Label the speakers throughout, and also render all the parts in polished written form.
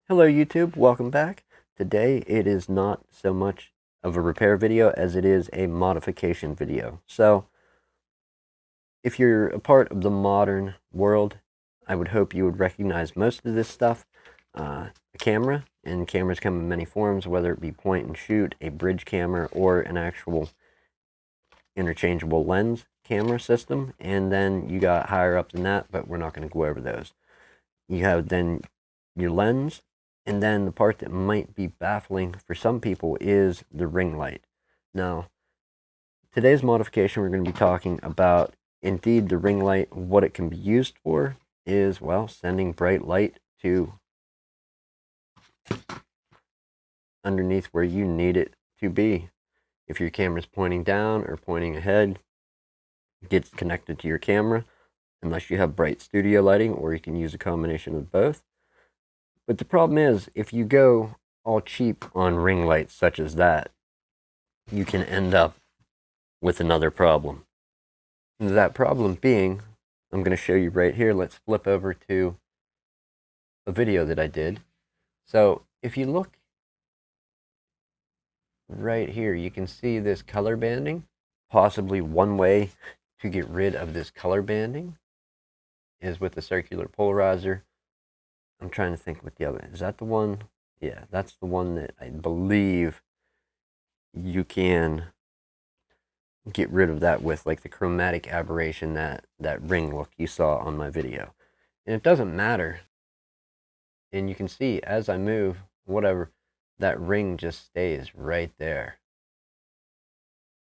Speaker 1: Hello YouTube, welcome back. Today it is not so much of a repair video as it is a modification video. So if you're a part of the modern world, I would hope you would recognize most of this stuff. A camera, and cameras come in many forms, whether it be point and shoot, a bridge camera, or an actual interchangeable lens camera system. And then you got higher up than that, but we're not going to go over those. You have then your lens, and then the part that might be baffling for some people is the ring light. Now, today's modification, we're going to be talking about indeed the ring light. What it can be used for is, well, sending bright light to underneath where you need it to be. If your camera's pointing down or pointing ahead, it gets connected to your camera, unless you have bright studio lighting, or you can use a combination of both. But the problem is, if you go all cheap on ring lights such as that, you can end up with another problem. And that problem being, I'm going to show you right here. Let's flip over to a video that I did. So if you look right here, you can see this color banding. Possibly one way to get rid of this color banding is with the circular polarizer. I'm trying to think what the other, is that the one? Yeah, that's the one that I believe you can get rid of that with, like the chromatic aberration, that ring look you saw on my video. And it doesn't matter. And you can see as I move, whatever, that ring just stays right there.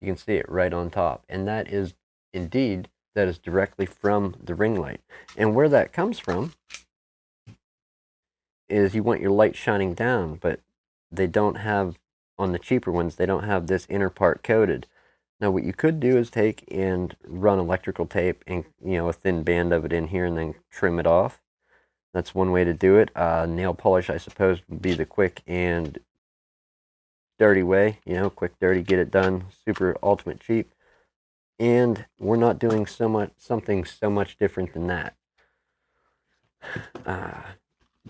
Speaker 1: You can see it right on top. And that is indeed, that is directly from the ring light. And where that comes from is you want your light shining down, but they don't have, on the cheaper ones, they don't have this inner part coated. Now what you could do is take and run electrical tape and, a thin band of it in here and then trim it off. That's one way to do it. Nail polish, I suppose, would be the quick and dirty way. Quick, dirty, get it done, super ultimate cheap. And we're not doing something so much different than that.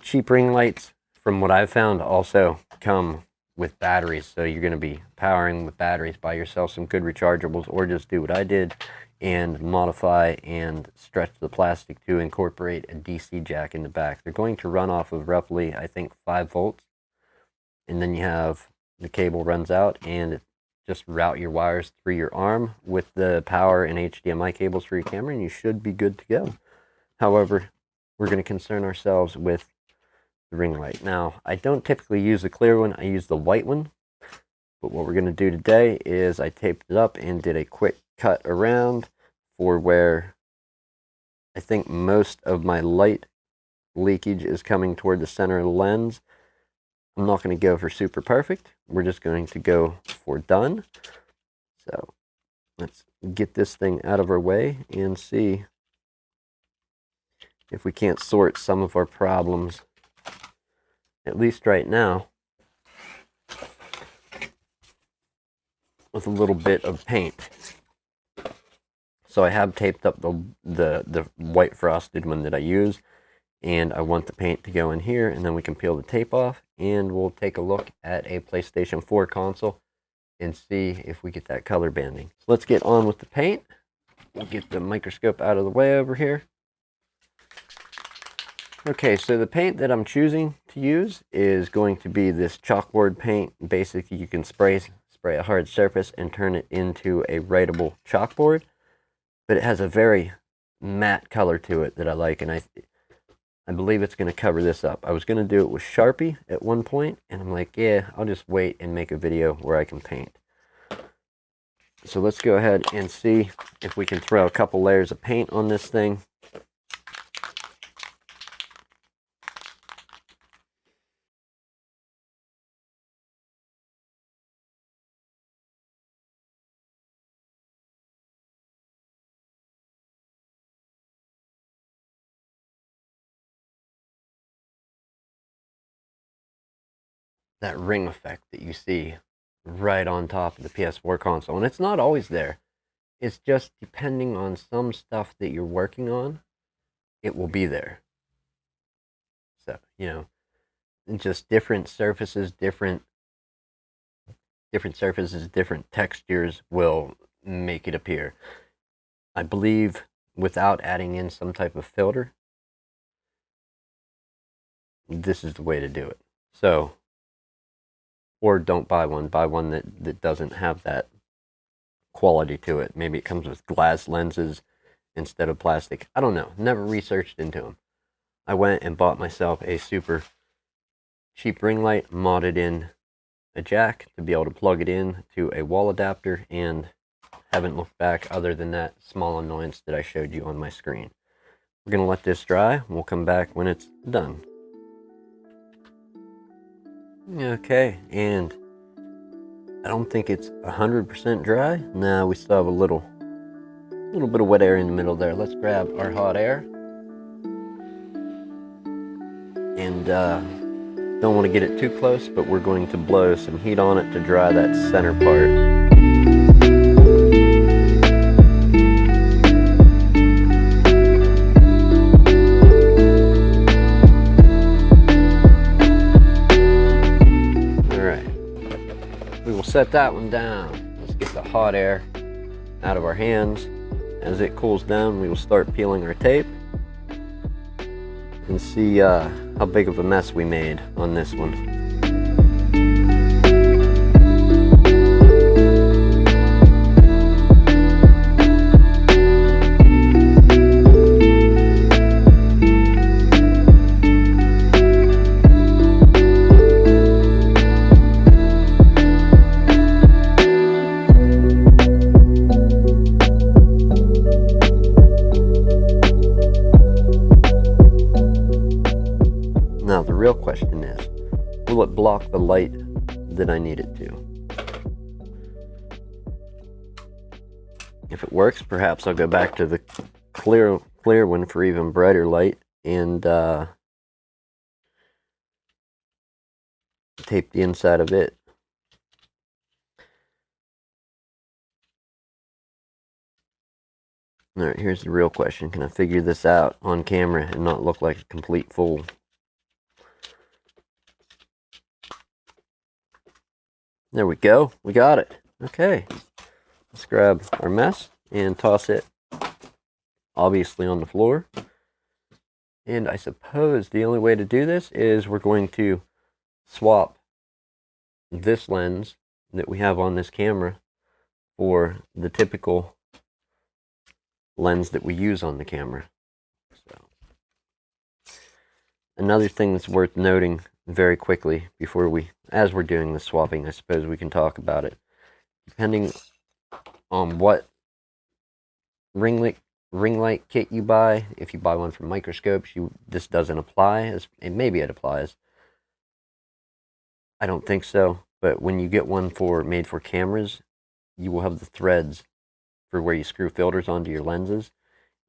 Speaker 1: Cheap ring lights, from what I've found, also come with batteries, so you're going to be powering with batteries. Buy yourself some good rechargeables, or just do what I did and modify and stretch the plastic to incorporate a DC jack in the back. They're going to run off of roughly, I think, 5 volts, and then you have the cable runs out, and just route your wires through your arm with the power and HDMI cables for your camera, and you should be good to go. However, we're going to concern ourselves with the ring light. Now, I don't typically use the clear one, I use the white one. But what we're going to do today is I taped it up and did a quick cut around for where I think most of my light leakage is coming toward the center of the lens. I'm not going to go for super perfect. We're just going to go for done. So let's get this thing out of our way and see if we can't sort some of our problems, at least right now, with a little bit of paint. So I have taped up the white frosted one that I use, and I want the paint to go in here, and then we can peel the tape off, and we'll take a look at a PlayStation 4 console and see if we get that color banding. So let's get on with the paint. We'll get the microscope out of the way over here. Okay, so the paint that I'm choosing to use is going to be this chalkboard paint. Basically, you can spray a hard surface and turn it into a writable chalkboard, but it has a very matte color to it that I like, and I believe it's going to cover this up. I was going to do it with Sharpie at one point, and I'm like, yeah, I'll just wait and make a video where I can paint. So let's go ahead and see if we can throw a couple layers of paint on this thing. That ring effect that you see right on top of the PS4 console. And it's not always there. It's just depending on some stuff that you're working on, it will be there. So, just different surfaces, different textures will make it appear. I believe without adding in some type of filter, this is the way to do it. So, or don't buy one that doesn't have that quality to it. Maybe it comes with glass lenses instead of plastic. I don't know. Never researched into them. I went and bought myself a super cheap ring light, modded in a jack to be able to plug it in to a wall adapter, and haven't looked back other than that small annoyance that I showed you on my screen. We're going to let this dry. We'll come back when it's done. Okay, and I don't think it's 100% dry. Nah, we still have a little bit of wet air in the middle there. Let's grab our hot air. And don't want to get it too close, but we're going to blow some heat on it to dry that center part. Set that one down. Let's get the hot air out of our hands. As it cools down, we will start peeling our tape and see how big of a mess we made on this one. Now the real question is, will it block the light that I need it to? If it works, perhaps I'll go back to the clear one for even brighter light and tape the inside of it. Alright, here's the real question. Can I figure this out on camera and not look like a complete fool? There we go. We got it. Okay. Let's grab our mess and toss it obviously on the floor. And I suppose the only way to do this is we're going to swap this lens that we have on this camera for the typical lens that we use on the camera. So, another thing that's worth noting very quickly as we're doing the swapping, I suppose we can talk about it. Depending on what ring light kit you buy, if you buy one from Microscopes, this doesn't apply. Maybe it applies. I don't think so. But when you get one made for cameras, you will have the threads for where you screw filters onto your lenses.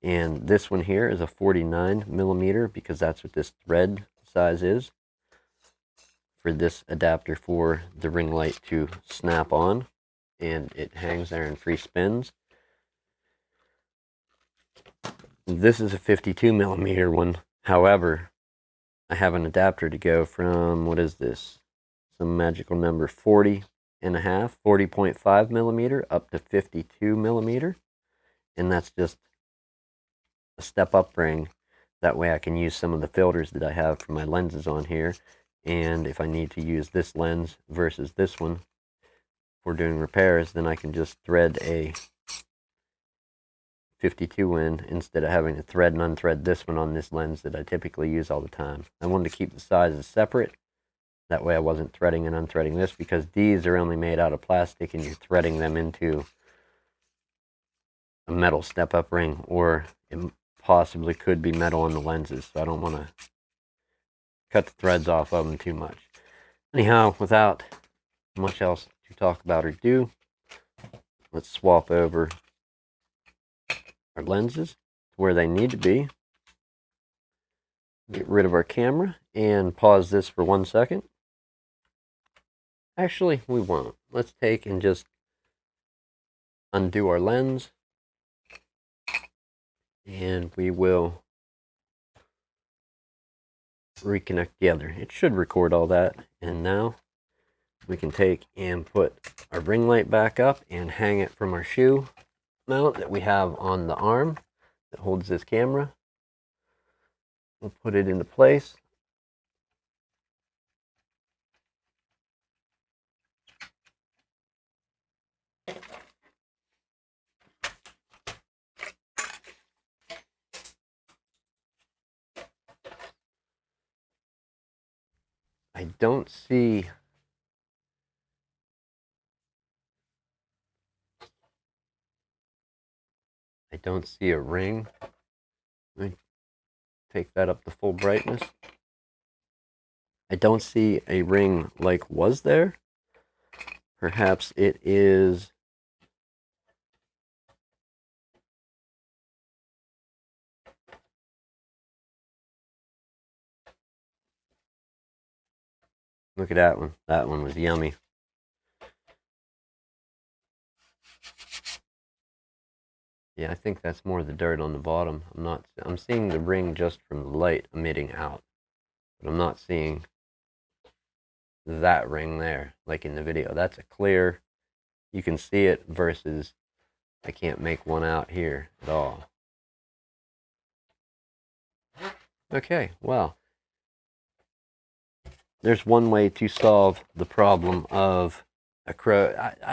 Speaker 1: And this one here is a 49 millimeter because that's what this thread size is for this adapter for the ring light to snap on, and it hangs there and free spins. This is a 52 millimeter one. However, I have an adapter to go from, what is this? Some magical number, 40.5 millimeter up to 52 millimeter. And that's just a step up ring. That way I can use some of the filters that I have for my lenses on here. And if I need to use this lens versus this one for doing repairs, then I can just thread a 52 in instead of having to thread and unthread this one on this lens that I typically use all the time. I wanted to keep the sizes separate. That way I wasn't threading and unthreading this, because these are only made out of plastic and you're threading them into a metal step-up ring, or it possibly could be metal on the lenses, so I don't want to cut the threads off of them too much. Anyhow, without much else to talk about or do, let's swap over our lenses to where they need to be. Get rid of our camera and pause this for 1 second. Actually, we won't. Let's take and just undo our lens, and we will reconnect together. It should record all that. And now we can take and put our ring light back up and hang it from our shoe mount that we have on the arm that holds this camera. We'll put it into place. I don't see a ring. Let me take that up to full brightness. I don't see a ring like was there. Perhaps it is look at that one. That one was yummy. Yeah, I think that's more the dirt on the bottom. I'm seeing the ring just from the light emitting out. But I'm not seeing that ring there, like in the video. That's a clear, you can see it, versus I can't make one out here at all. Okay, well, there's one way to solve the problem of I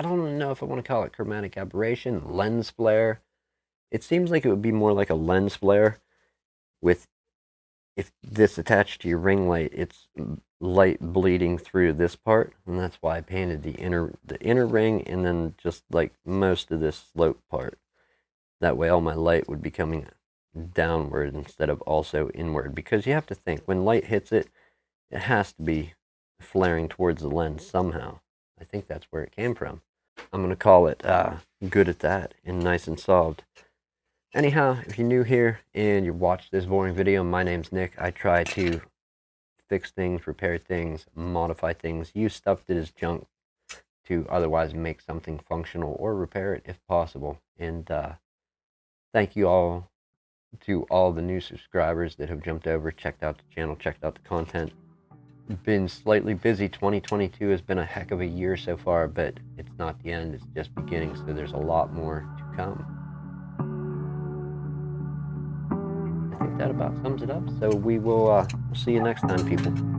Speaker 1: don't know if I want to call it chromatic aberration, lens flare. It seems like it would be more like a lens flare with, if this attached to your ring light, it's light bleeding through this part, and that's why I painted the inner ring and then just like most of this slope part. That way all my light would be coming downward instead of also inward, because you have to think, when light hits it, it has to be flaring towards the lens somehow. I think that's where it came from. I'm going to call it good at that and nice and solved. Anyhow, if you're new here and you watch this boring video, my name's Nick. I try to fix things, repair things, modify things, use stuff that is junk to otherwise make something functional, or repair it if possible. And thank you all to all the new subscribers that have jumped over, checked out the channel, checked out the content. Been slightly busy. 2022 has been a heck of a year so far, but it's not the end, it's just beginning, so there's a lot more to come. I think that about sums it up. So we will see you next time, people.